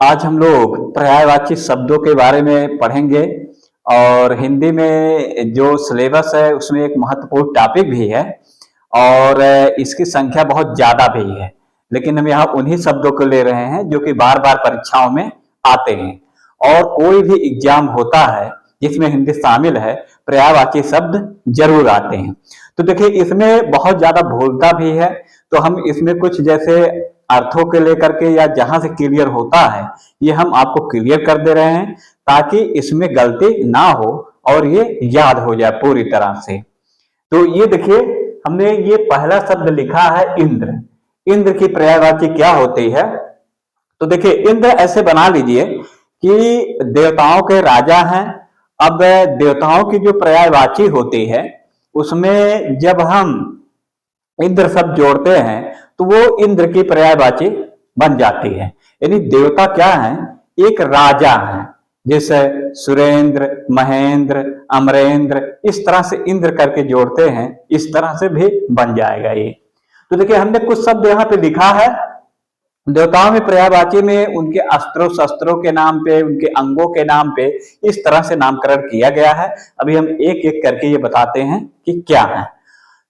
आज हम लोग पर्यायवाची शब्दों के बारे में पढ़ेंगे और हिंदी में जो सिलेबस है उसमें एक महत्वपूर्ण टॉपिक भी है और इसकी संख्या बहुत ज्यादा भी है। लेकिन हम यहाँ उन्हीं शब्दों को ले रहे हैं जो कि बार बार परीक्षाओं में आते हैं और कोई भी एग्जाम होता है जिसमें हिंदी शामिल है, पर्यायवाची शब्द जरूर आते हैं। तो देखिए इसमें बहुत ज्यादा भूलता भी है, तो हम इसमें कुछ जैसे अर्थों के लेकर के या जहां से क्लियर होता है ये हम आपको क्लियर कर दे रहे हैं ताकि इसमें गलती ना हो और ये याद हो जाए पूरी तरह से। तो ये देखिए हमने ये पहला शब्द लिखा है इंद्र। इंद्र की पर्यायवाची क्या होती है? तो देखिए इंद्र ऐसे बना लीजिए कि देवताओं के राजा हैं। अब देवताओं की जो पर्यायवाची होती है उसमें जब हम इंद्र शब्द जोड़ते हैं तो वो इंद्र की पर्यायवाची बन जाती है। यानी देवता क्या है? एक राजा है। जैसे सुरेंद्र, महेंद्र, अमरेंद्र, इस तरह से इंद्र करके जोड़ते हैं, इस तरह से भी बन जाएगा ये। तो देखिए हमने कुछ शब्द यहाँ पे लिखा है। देवताओं में पर्यायवाची में उनके अस्त्रों शस्त्रों के नाम पे, उनके अंगों के नाम पे इस तरह से नामकरण किया गया है। अभी हम एक एक करके ये बताते हैं कि क्या है।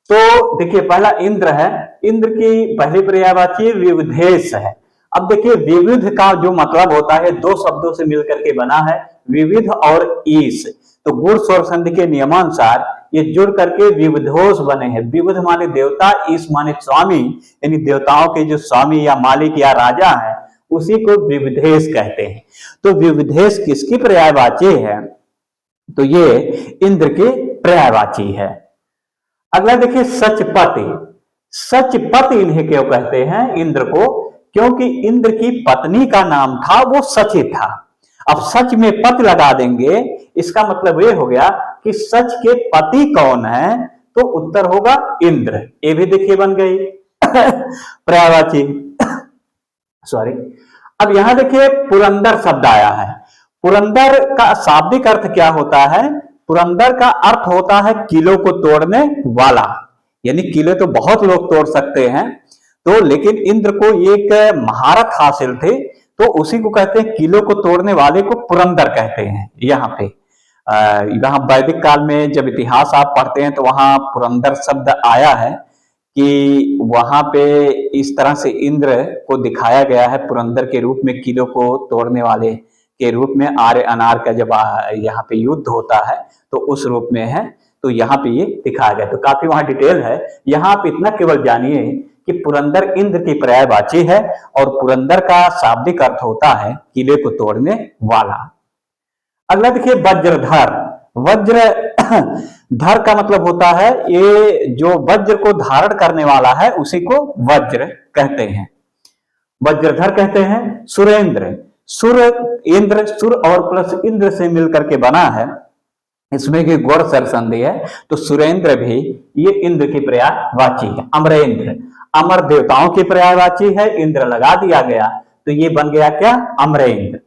तो देखिए पहला इंद्र है। इंद्र की पहली पर्यायवाची विविधेश है। अब देखिए विविध का जो मतलब होता है दो शब्दों से मिलकर के बना है, विविध और ईश। तो गुण स्वर संधि के नियमानुसार ये जुड़ करके विविधोष बने हैं। विविध माने देवता, ईश माने स्वामी, यानी देवताओं के जो स्वामी या मालिक या राजा है उसी को विविधेश कहते हैं। तो विविधेश किसकी पर्यायवाची है? तो ये इंद्र की पर्यायवाची है। अगला देखिए सचपति। सचपति इन्हें क्यों कहते हैं इंद्र को? क्योंकि इंद्र की पत्नी का नाम था वो सची था। अब सच में पति लगा देंगे, इसका मतलब ये हो गया कि सच के पति कौन है? तो उत्तर होगा इंद्र। ये भी देखिए बन गई पर्यायवाची। सॉरी। अब यहां देखिए पुरंदर शब्द आया है। पुरंदर का शाब्दिक अर्थ क्या होता है? पुरंदर का अर्थ होता है किलो को तोड़ने वाला। यानी किले तो बहुत लोग तोड़ सकते हैं, तो लेकिन इंद्र को एक महारत हासिल थी, तो उसी को कहते हैं किलो को तोड़ने वाले को पुरंदर कहते हैं। यहाँ पे यहाँ वैदिक काल में जब इतिहास आप पढ़ते हैं तो वहां पुरंदर शब्द आया है कि वहां पे इस तरह से इंद्र को दिखाया गया है पुरंदर के रूप में, किलो को तोड़ने वाले के रूप में। आर्य अनार का जब यहाँ पे युद्ध होता है तो उस रूप में है, तो यहाँ पे ये दिखाया गया। तो काफी वहां डिटेल है। यहाँ आप इतना केवल जानिए कि पुरंदर इंद्र की पर्यायवाची है और पुरंदर का शाब्दिक अर्थ होता है किले को तोड़ने वाला। अगला देखिए वज्रधर। वज्र धर का मतलब होता है ये जो वज्र को धारण करने वाला है उसी को वज्र कहते हैं, वज्रधर कहते हैं। सुरेंद्र, सुर इंद्र, सुर और प्लस इंद्र से मिलकर के बना है, इसमें की गौड़ सर संधि है, तो सुरेंद्र भी ये इंद्र की पर्यायवाची है। अमरेंद्र, अमर देवताओं की पर्यायवाची है, इंद्र लगा दिया गया तो ये बन गया क्या? अमरेंद्र।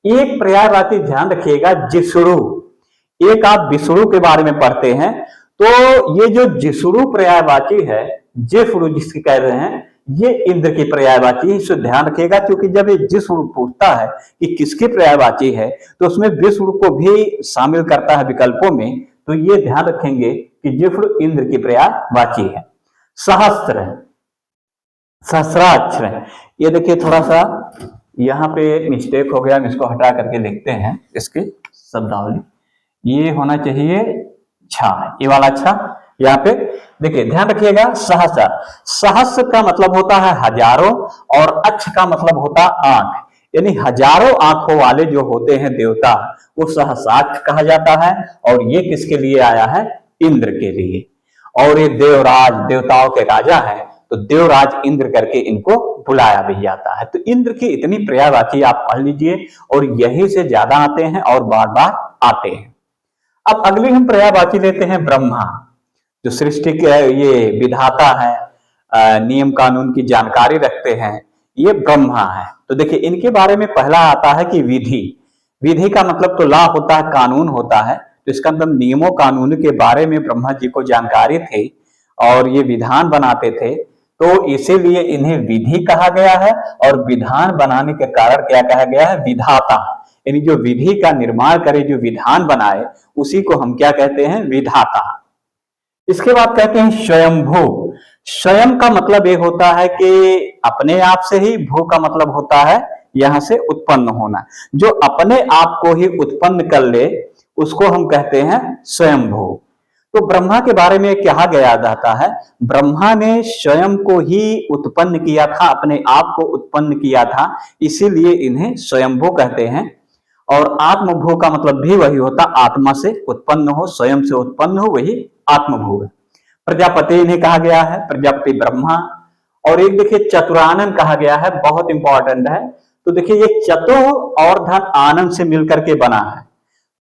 एक पर्यायवाची ध्यान रखिएगा जिसुरु। एक आप विष्णु के बारे में पढ़ते हैं तो ये जो जिसुरु पर्यायवाची है, जिसुरु जिसकी कह रहे हैं, ये इंद्र की पर्यायवाची है। इसे ध्यान रखिएगा क्योंकि जब ये जिसुरु पूछता है कि किसकी पर्यायवाची है तो उसमें विष्णु को भी शामिल करता है विकल्पों में, तो ये ध्यान रखेंगे कि जिसुरु इंद्र की पर्यायवाची है। सहस्त्र, सहस्राक्ष, ये देखिए थोड़ा सा यहाँ पे मिस्टेक हो गया, हम इसको हटा करके लिखते हैं इसकी शब्दावली। ये होना चाहिए छा, ये वाला छा। यहाँ पे देखिए ध्यान रखिएगा सहस्र। सहस्र का मतलब होता है हजारों और अक्ष का मतलब होता आंख, यानी हजारों आंखों वाले जो होते हैं देवता वो सहस्राक्ष कहा जाता है। और ये किसके लिए आया है? इंद्र के लिए। और ये देवराज, देवताओं के राजा है, तो देवराज इंद्र करके इनको बुलाया भी जाता है। तो इंद्र की इतनी पर्यायवाची आप पढ़ लीजिए और यही से ज्यादा आते हैं और बार बार आते हैं। अब अगली हम पर्यायवाची लेते हैं ब्रह्मा, जो सृष्टि के ये विधाता है, नियम कानून की जानकारी रखते हैं, ये ब्रह्मा है। तो देखिए इनके बारे में पहला आता है कि विधि। विधि का मतलब तो लॉ होता है, कानून होता है, तो इसका मतलब नियमों कानून के बारे में ब्रह्मा जी को जानकारी थी और ये विधान बनाते थे। तो इसीलिए इन्हें विधि कहा गया है। और विधान बनाने के कारण क्या कहा गया है? विधाता। यानी जो विधि का निर्माण करे, जो विधान बनाए, उसी को हम क्या कहते हैं? विधाता। इसके बाद कहते हैं स्वयंभू। स्वयं का मतलब एक होता है कि अपने आप से ही, भू का मतलब होता है यहां से उत्पन्न होना। जो अपने आप को ही उत्पन्न कर ले उसको हम कहते हैं स्वयंभू। तो ब्रह्मा के बारे में कहा गया जाता है, ब्रह्मा ने स्वयं को ही उत्पन्न किया था, अपने आप को उत्पन्न किया था, इसीलिए इन्हें स्वयंभू कहते हैं। और आत्मभू का मतलब भी वही होता, आत्मा से उत्पन्न हो, स्वयं से उत्पन्न हो, वही आत्मभू है। प्रजापति इन्हें कहा गया है, प्रजापति ब्रह्मा। और एक देखिए चतुरानन कहा गया है, बहुत इंपॉर्टेंट है। तो देखिए ये चतु और धन आनंद से मिलकर के बना है,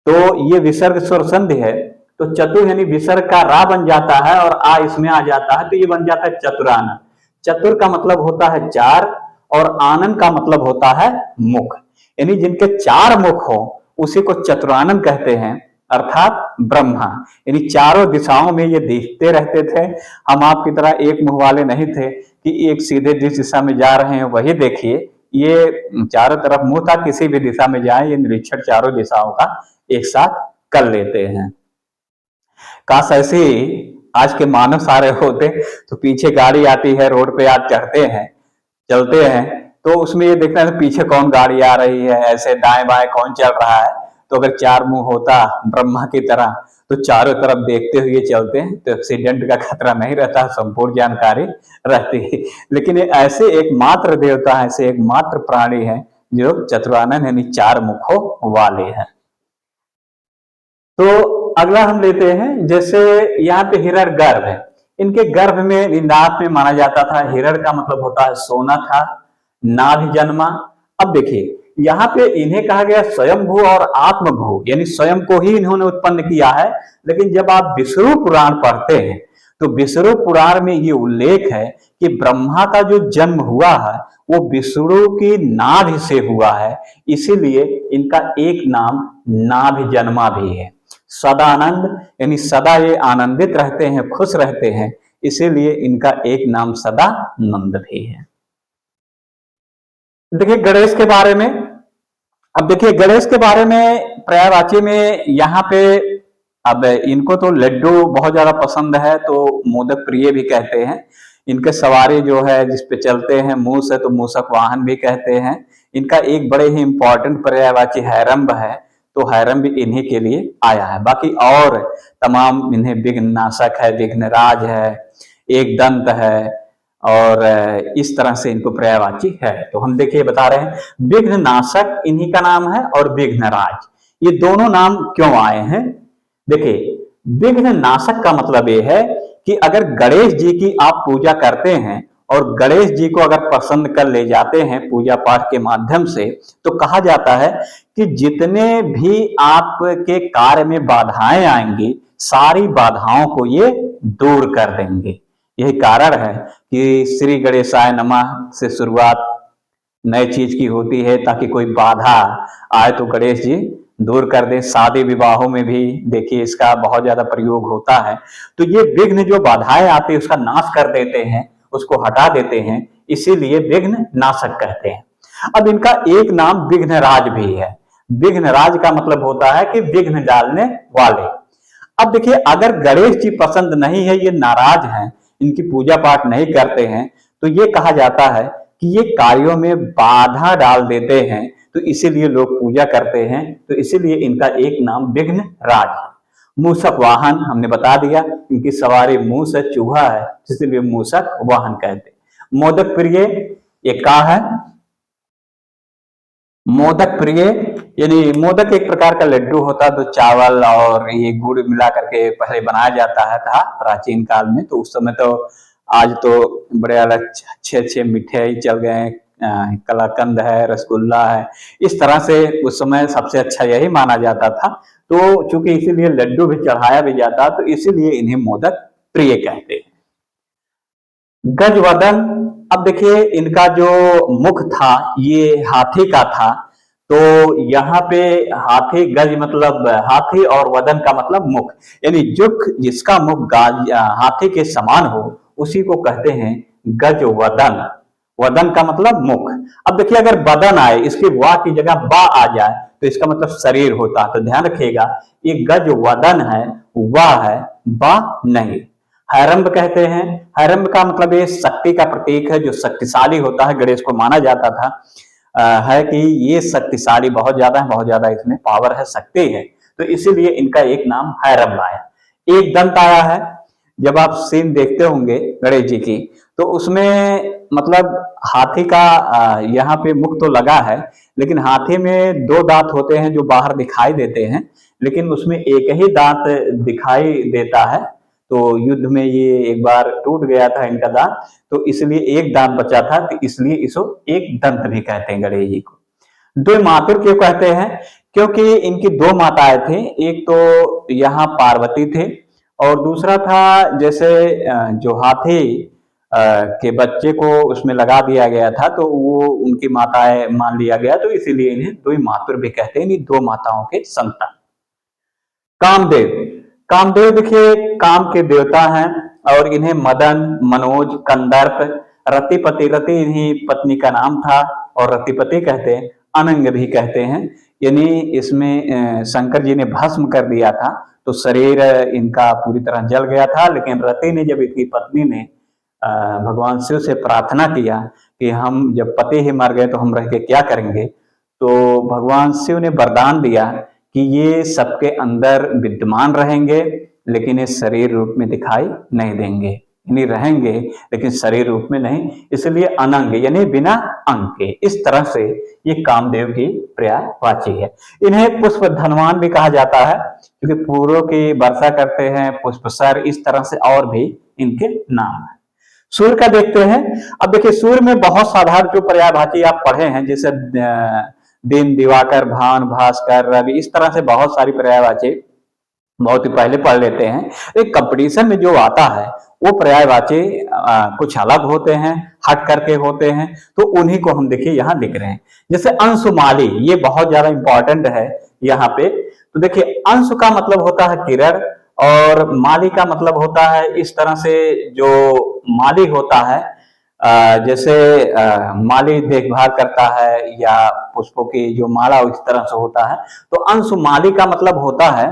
तो ये विसर्ग स्वर संधि है। तो चतु यानी विसर्ग का रा बन जाता है और आ इसमें आ जाता है, तो ये बन जाता है चतुरानन। चतुर का मतलब होता है चार और आनंद का मतलब होता है मुख। यानी जिनके चार मुख हो उसी को चतुरानन कहते हैं, अर्थात ब्रह्मा। यानी चारों दिशाओं में ये देखते रहते थे। हम आपकी तरह एक मुंह वाले नहीं थे कि एक सीधे जिस दिशा में जा रहे हैं वही देखिए। ये चारों तरफ मुंह था, किसी भी दिशा में जाए ये निरीक्षण चारों दिशाओं का एक साथ कर लेते हैं। काश ऐसे आज के मानव सारे होते, तो पीछे गाड़ी आती है, रोड पे आज चढ़ते हैं, चलते हैं, तो उसमें ये देखना है पीछे कौन गाड़ी आ रही है, ऐसे दाएं बाएं कौन चल रहा है। तो अगर चार मुंह होता ब्रह्मा की तरह तो चारों तरफ देखते हुए चलते हैं, तो एक्सीडेंट का खतरा नहीं रहता, संपूर्ण जानकारी रहती। लेकिन ऐसे एक मात्र देवता है, ऐसे एक मात्र प्राणी है जो चतुरानन यानी चार मुखों वाले हैं। तो अगला हम लेते हैं, जैसे यहाँ पे हिरण गर्भ है, इनके गर्भ में निंदात में माना जाता था। हिरण का मतलब होता है सोना था, नाभि जन्मा। अब देखिए यहाँ पे इन्हें कहा गया स्वयंभू और आत्मभू, यानी स्वयं को ही इन्होंने उत्पन्न किया है। लेकिन जब आप विष्णु पुराण पढ़ते हैं तो विष्णु पुराण में ये उल्लेख है कि ब्रह्मा का जो जन्म हुआ है वो विष्णु की नाभि से हुआ है, इसीलिए इनका एक नाम नाभि जन्मा भी है। सदानंद यानी सदा ये आनंदित रहते हैं, खुश रहते हैं, इसीलिए इनका एक नाम सदानंद भी है। देखिए गणेश के बारे में, अब देखिए गणेश के बारे में पर्यायवाची में यहाँ पे, अब इनको तो लड्डू बहुत ज्यादा पसंद है तो मोदक प्रिय भी कहते हैं। इनके सवारी जो है जिस पे चलते हैं मूस है, तो मूसक वाहन भी कहते हैं। इनका एक बड़े ही इंपॉर्टेंट पर्यायवाची हैरंब है, तो हैरंब भी इन्हीं के लिए आया है। बाकी और तमाम इन्हें विघ्न नाशक है, विघ्नराज है, एक दंत है, और इस तरह से इनको पर्यायवाची है। तो हम देखिए बता रहे हैं विघ्न नाशक इन्हीं का नाम है और विघ्नराज, ये दोनों नाम क्यों आए हैं। देखिए विघ्न नाशक का मतलब ये है कि अगर गणेश जी की आप पूजा करते हैं और गणेश जी को अगर पसंद कर ले जाते हैं पूजा पाठ के माध्यम से, तो कहा जाता है कि जितने भी आपके कार्य में बाधाएं आएंगी सारी बाधाओं को ये दूर कर देंगे। यही कारण है कि श्री गणेशाय नमः से शुरुआत नई चीज की होती है, ताकि कोई बाधा आए तो गणेश जी दूर कर दे। शादी विवाहों में भी देखिए इसका बहुत ज्यादा प्रयोग होता है। तो ये विघ्न जो बाधाएं आती है उसका नाश कर देते हैं, उसको हटा देते हैं, इसीलिए विघ्न नाशक कहते हैं। अब इनका एक नाम विघ्नराज भी है। विघ्नराज का मतलब होता है कि विघ्न डालने वाले। अब देखिए अगर गणेश जी पसंद नहीं है, ये नाराज हैं, इनकी पूजा पाठ नहीं करते हैं, तो ये कहा जाता है कि ये कार्यों में बाधा डाल देते हैं, तो इसीलिए लोग पूजा करते हैं। तो इसीलिए इनका एक नाम विघ्नराज है। मूसक वाहन हमने बता दिया, इनकी सवारी मूस है, चूहा है, इसीलिए मूसक वाहन कहते हैं। मोदक प्रिय ये का है, मोदक प्रिय यानी मोदक एक प्रकार का लड्डू होता है, तो चावल और ये गुड़ मिला करके पहले बनाया जाता है था प्राचीन काल में। तो उस समय, तो आज तो बड़े अलग अच्छे अच्छे मिठाई चल गए हैं, कलाकंद है, रसगुल्ला है, इस तरह से उस समय सबसे अच्छा यही माना जाता था। तो चूंकि इसीलिए लड्डू भी चढ़ाया भी जाता, तो इसीलिए इन्हें मोदक प्रिय कहते हैं। गजवदन, अब देखिए इनका जो मुख था ये हाथी का था, तो यहाँ पे हाथी गज मतलब हाथी और वदन का मतलब मुख, यानी जो जिसका मुख हाथी के समान हो उसी को कहते हैं गज वदन। वदन का मतलब मुख। अब देखिए अगर बदन आए, इसके वाह की जगह बा आ जाए तो इसका मतलब शरीर होता है। तो ध्यान रखिएगा, ये गज वदन है, वाह है, बा नहीं। हैरंब कहते हैं। हैरंब का मतलब ये शक्ति का प्रतीक है, जो शक्तिशाली होता है। गणेश को माना जाता था है कि ये शक्तिशाली बहुत ज्यादा है, बहुत ज्यादा इसमें पावर है, शक्ति है। तो इसीलिए इनका एक नाम हैरंब आया। एक दंत आया है। जब आप सीन देखते होंगे गणेश जी की, तो उसमें मतलब हाथी का यहाँ पे मुख तो लगा है, लेकिन हाथी में दो दांत होते हैं जो बाहर दिखाई देते हैं, लेकिन उसमें एक ही दांत दिखाई देता है। तो युद्ध में ये एक बार टूट गया था इनका दांत, तो इसलिए एक दांत बचा था, तो इसलिए इसको एक दंत भी कहते हैं गणेश जी को। दो मातुर क्यों कहते हैं? क्योंकि इनकी दो माताएं थी। एक तो यहाँ पार्वती थे, और दूसरा था जैसे जो हाथी के बच्चे को उसमें लगा दिया गया था, तो वो उनकी माताएं मान लिया गया, तो इसीलिए इन्हें दो मातुर भी कहते हैं, इन दो माताओं के संतान। कामदेव। कामदेव देखिए काम के देवता हैं, और इन्हें मदन, मनोज, कंदर्प, रतिपति, रति इन्हीं पत्नी का नाम था, और रतिपति कहते हैं, अनंग भी कहते हैं। यानी इसमें शंकर जी ने भस्म कर दिया था, तो शरीर इनका पूरी तरह जल गया था। लेकिन रति ने, जब इनकी पत्नी ने भगवान शिव से प्रार्थना किया कि हम जब पति ही मर गए तो हम रह के क्या करेंगे, तो भगवान शिव ने वरदान दिया कि ये सबके अंदर विद्यमान रहेंगे, लेकिन ये शरीर रूप में दिखाई नहीं देंगे। यानी रहेंगे लेकिन शरीर रूप में नहीं, इसलिए अनंग यानी बिना अंग के। इस तरह से ये कामदेव की पर्यायवाची है। इन्हें पुष्प धनवान भी कहा जाता है, क्योंकि फूलों की वर्षा करते हैं, पुष्पसर, इस तरह से और भी इनके नाम है। सूर्य का देखते हैं। अब देखिए सूर्य में बहुत साधारण जो पर्यायवाची आप पढ़े हैं, जैसे दिन, दिवाकर, भान, भास्कर, रवि, इस तरह से बहुत सारी पर्यायवाची बहुत ही पहले पढ़ लेते हैं। एक कंपटीशन में जो आता है वो पर्यायवाची कुछ अलग होते हैं, हट करके होते हैं, तो उन्हीं को हम देखिए यहाँ लिख रहे हैं। जैसे अंशुमाली, ये बहुत ज्यादा इंपॉर्टेंट है यहाँ पे। तो देखिए अंशु का मतलब होता है किरण, और माली का मतलब होता है इस तरह से, जो माली होता है जैसे माली देखभाल करता है या पुष्पों की जो माला इस तरह से होता है। तो अंशु माली का मतलब होता है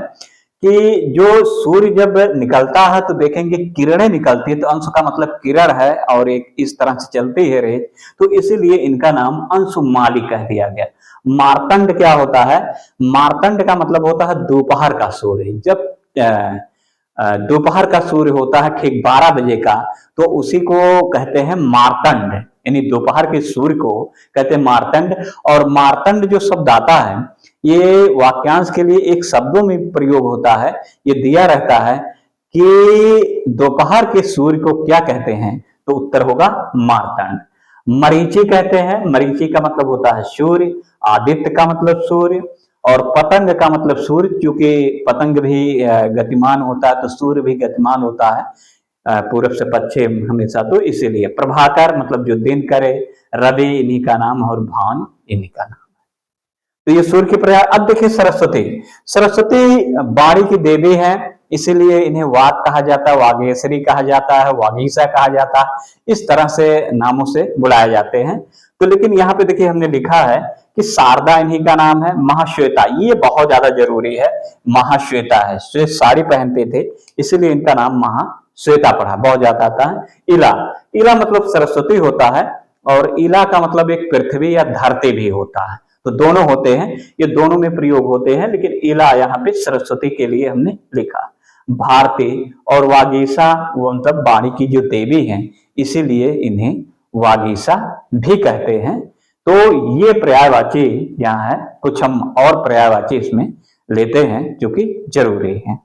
कि जो सूर्य जब निकलता है तो देखेंगे किरणें निकलती है, तो अंशु का मतलब किरण है, और एक इस तरह से चलती है रेत, तो इसीलिए इनका नाम अंशुमाली कह दिया गया। मार्तंड क्या होता है? मार्तंड का मतलब होता है दोपहर का सूर्य। जब दोपहर का सूर्य होता है ठीक 12 बजे का, तो उसी को कहते हैं मार्तंड, यानी दोपहर के सूर्य को कहते हैं मार्तंड। और मार्तंड जो शब्द आता है, ये वाक्यांश के लिए एक शब्दों में प्रयोग होता है। ये दिया रहता है कि दोपहर के सूर्य को क्या कहते हैं, तो उत्तर होगा मार्तंड। मरीचि कहते हैं। मरीचि का मतलब होता है सूर्य, आदित्य का मतलब सूर्य, और पतंग का मतलब सूर्य, क्योंकि पतंग भी गतिमान होता है, तो सूर्य भी गतिमान होता है पूरब से पश्चिम हमेशा, तो इसीलिए। प्रभाकर मतलब जो दिन करे, रवि इन्हीं का नाम, और भान इन्हीं का नाम। तो ये सूर्य की पर्याय। अब देखिए सरस्वती। सरस्वती वाणी की देवी है, इसीलिए इन्हें वाग कहा जाता है, वागेश्वरी कहा जाता है, वागीसा कहा जाता है, इस तरह से नामों से बुलाए जाते हैं। तो लेकिन यहाँ पे देखिए हमने लिखा है कि शारदा इन्हीं का नाम है। महाश्वेता, ये बहुत ज्यादा जरूरी है, महाश्वेता है, श्वेत साड़ी पहनते थे, इसीलिए इनका नाम महाश्वेता पढ़ा, बहुत ज्यादा आता है। इला, इला मतलब सरस्वती होता है, और इला का मतलब एक पृथ्वी या धरती भी होता है, तो दोनों होते हैं, ये दोनों में प्रयोग होते हैं, लेकिन इला यहाँ पे सरस्वती के लिए हमने लिखा। भारती और वागीसा, वो मतलब वाणी की जो देवी हैं, इसीलिए इन्हें वागीसा भी कहते हैं। तो ये पर्यायवाची यहाँ है। कुछ हम और पर्यायवाची इसमें लेते हैं जो कि जरूरी है।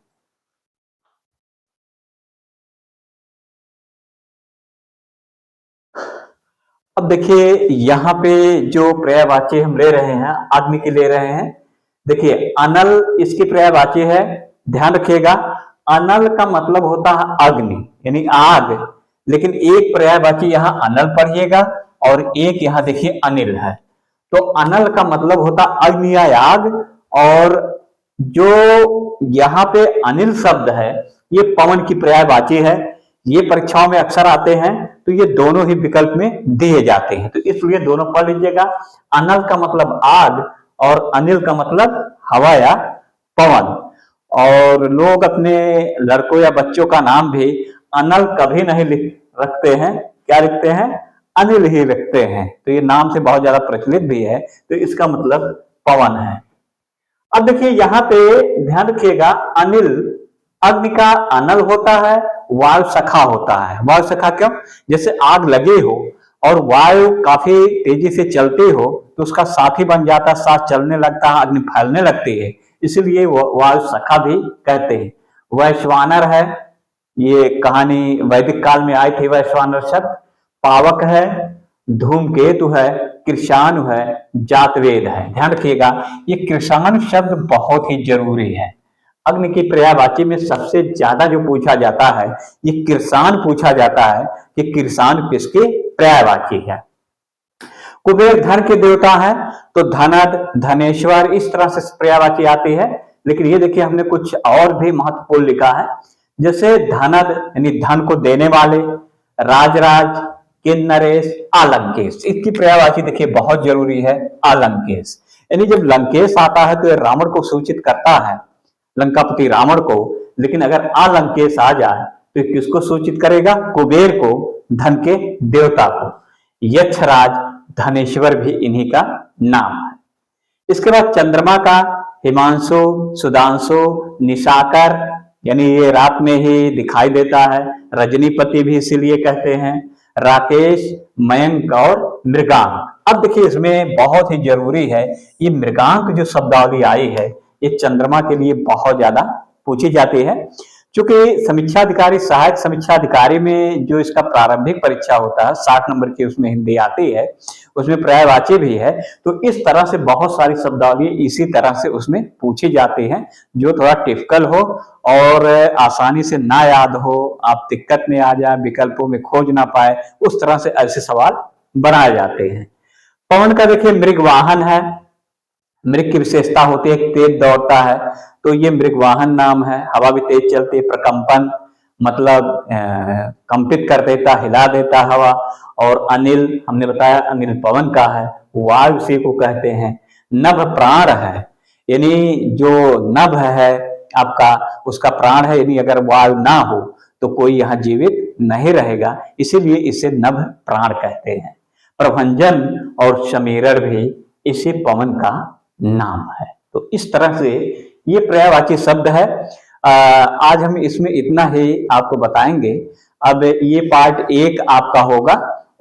अब देखिए यहाँ पे जो पर्यायवाची हम ले रहे हैं, अग्नि की ले रहे हैं। देखिए अनल इसकी पर्यायवाची है, ध्यान रखिएगा। अनल का मतलब होता है अग्नि यानी आग, लेकिन एक पर्यायवाची यहाँ अनल पढ़िएगा, और एक यहाँ देखिए अनिल है। तो अनल का मतलब होता अग्नि या आग, और जो यहाँ पे अनिल शब्द है ये पवन की पर्यायवाची है। ये परीक्षाओं में अक्सर आते हैं, तो ये दोनों ही विकल्प में दिए जाते हैं, तो इसलिए दोनों पढ़ लीजिएगा। अनल का मतलब आग और अनिल का मतलब हवा या पवन। और लोग अपने लड़कों या बच्चों का नाम भी अनल कभी नहीं रखते हैं, क्या लिखते हैं? अनिल ही रखते हैं। तो ये नाम से बहुत ज्यादा प्रचलित भी है, तो इसका मतलब पवन है। अब देखिए यहाँ पे ध्यान रखिएगा, अनिल अग्नि का अनल होता है, वायु सखा होता है। वायु सखा क्यों? जैसे आग लगी हो और वायु काफी तेजी से चलती हो तो उसका साथी बन जाता है, साथ चलने लगता है, अग्नि फैलने लगती है, इसीलिए वायु सखा भी कहते हैं। वैश्वानर है, ये कहानी वैदिक काल में आई थी वैश्वानर शब्द। पावक है, धूमकेतु है, कृषाणु है, जातवेद है। ध्यान रखिएगा, ये कृषाणु शब्द बहुत ही जरूरी है। अग्नि की पर्यायवाची में सबसे ज्यादा जो पूछा जाता है ये कृषाण पूछा जाता है कि कृषाण किसके पर्यायवाची है। कुबेर धन के देवता है, तो धनद, धनेश्वर, इस तरह से पर्यायवाची आती है। लेकिन ये देखिए हमने कुछ और भी महत्वपूर्ण लिखा है, जैसे धनद यानी धन को देने वाले, राजराज, किन्नरेश, आलंकेश, इसकी पर्यायवाची देखिए बहुत जरूरी है, आलंकेश। यानी जब लंकेश आता है तो ये रावण को सूचित करता है, लंकापति रावण को। लेकिन अगर आलंकेश आ जाए तो किसको सूचित करेगा? कुबेर को, धन के देवता को। यक्षराज, धनेश्वर भी इन्हीं का नाम है। इसके बाद चंद्रमा का हिमांशु, सुधांशु, निशाकर, यानी ये रात में ही दिखाई देता है, रजनीपति भी इसीलिए कहते हैं, राकेश, मयंक और मृगांक। अब देखिए इसमें बहुत ही जरूरी है, ये मृगांक जो शब्दावली आई है ये चंद्रमा के लिए बहुत ज्यादा पूछी जाती है, क्योंकि समीक्षा अधिकारी, सहायक समीक्षा अधिकारी में जो इसका प्रारंभिक परीक्षा होता है 60 नंबर की, उसमें हिंदी आती है, उसमें पर्यायवाची भी है। तो इस तरह से बहुत सारी शब्दावली इसी तरह से उसमें पूछी जाती हैं, जो थोड़ा टिपिकल हो और आसानी से ना याद हो, आप दिक्कत में आ जाए, विकल्पों में खोज ना पाए, उस तरह से ऐसे सवाल बनाए जाते हैं। पवन का देखिए मृगवाहन है, मृग की विशेषता होती है तेज दौड़ता है, तो ये मृगवाहन नाम है। हवा भी तेज चलती है, प्रकंपन मतलब कंपित कर देता, हिला देता हवा। और अनिल हमने बताया अनिल पवन का है, वायु उसी को कहते हैं। नभ प्राण है, यानी जो नभ है आपका, उसका प्राण है, यानी अगर वायु ना हो तो कोई यहाँ जीवित नहीं रहेगा, इसीलिए इसे नभ प्राण कहते हैं। प्रभंजन और समीरण भी इसी पवन का नाम है। तो इस तरह से ये पर्यायवाची शब्द है। आज हम इसमें इतना ही आपको बताएंगे। अब ये पार्ट 1 आपका होगा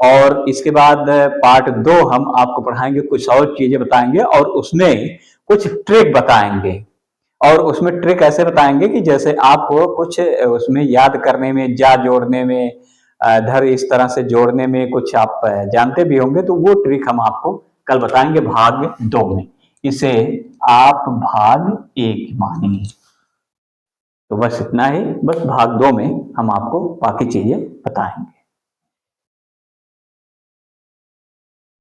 और इसके बाद पार्ट 2 हम आपको पढ़ाएंगे, कुछ और चीजें बताएंगे और उसमें कुछ ट्रिक बताएंगे। और उसमें ट्रिक ऐसे बताएंगे कि जैसे आपको कुछ उसमें याद करने में, जा जोड़ने में, धर इस तरह से जोड़ने में कुछ आप जानते भी होंगे, तो वो ट्रिक हम आपको कल बताएंगे भाग 2 में। इसे आप भाग 1 मानिए। तो बस इतना ही, बस भाग 2 में हम आपको बाकी चीजें बताएंगे।